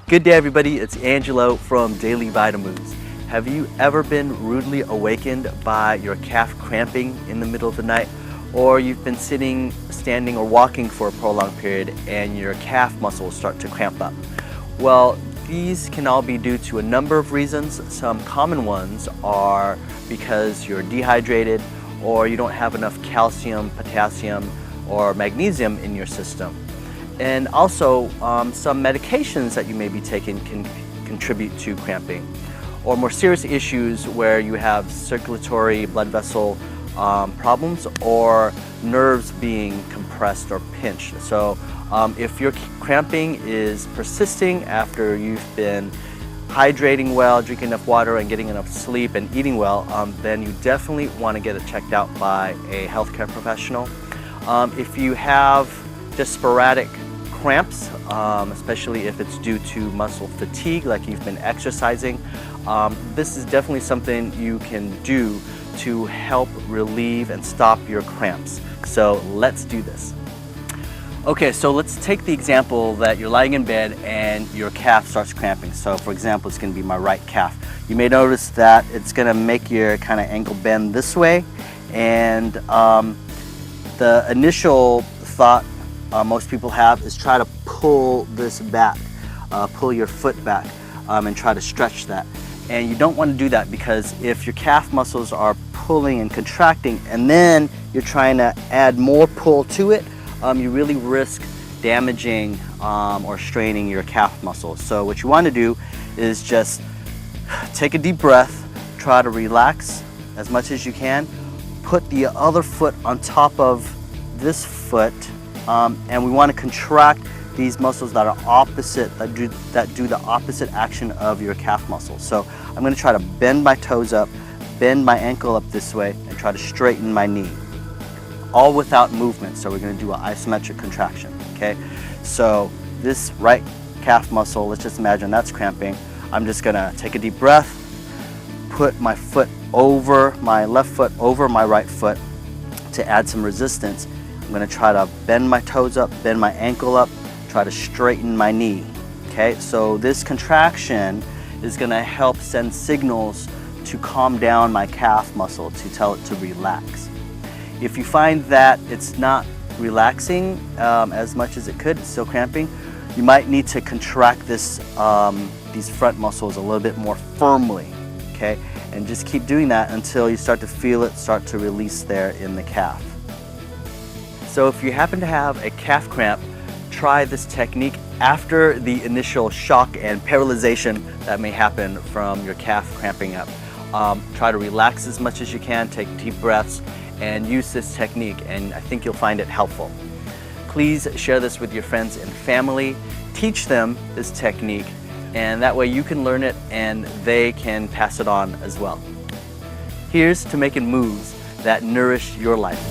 Good day, everybody. It's Angelo from Daily Vitamins. Have you ever been rudely awakened by your calf cramping in the middle of the night? Or you've been sitting, standing, or walking for a prolonged period and your calf muscles start to cramp up? Well, these can all be due to a number of reasons. Some common ones are because you're dehydrated or you don't have enough calcium, potassium, or magnesium in your system. And also, some medications that you may be taking can contribute to cramping. Or more serious issues where you have circulatory blood vessel problems or nerves being compressed or pinched. So if your cramping is persisting after you've been hydrating well, drinking enough water, and getting enough sleep and eating well, then you definitely want to get it checked out by a healthcare professional. If you have just sporadic cramps, especially if it's due to muscle fatigue, like you've been exercising, this is definitely something you can do to help relieve and stop your cramps. So let's do this. Okay, so let's take the example that you're lying in bed and your calf starts cramping. So for example, it's going to be my right calf. You may notice that it's going to make your kind of ankle bend this way, and the initial thought most people have is try to pull this back, pull your foot back, and try to stretch that. And you don't want to do that, because if your calf muscles are pulling and contracting and then you're trying to add more pull to it, you really risk damaging or straining your calf muscles. So what you want to do is just take a deep breath, try to relax as much as you can, put the other foot on top of this foot, and we want to contract these muscles that are opposite, that do the opposite action of your calf muscles. So I'm going to try to bend my toes up, bend my ankle up this way, and try to straighten my knee, all without movement. So we're going to do an isometric contraction. Okay, so this right calf muscle, let's just imagine that's cramping. I'm just going to take a deep breath, put my foot over, my left foot over my right foot to add some resistance. I'm going to try to bend my toes up, bend my ankle up, try to straighten my knee. Okay, so this contraction is going to help send signals to calm down my calf muscle, to tell it to relax. If you find that it's not relaxing as much as it could, it's still cramping, you might need to contract this, these front muscles a little bit more firmly. Okay, and just keep doing that until you start to feel it start to release there in the calf. So if you happen to have a calf cramp, try this technique after the initial shock and paralyzation that may happen from your calf cramping up. Try to relax as much as you can, take deep breaths, and use this technique, and I think you'll find it helpful. Please share this with your friends and family. Teach them this technique, and that way you can learn it and they can pass it on as well. Here's to making moves that nourish your life.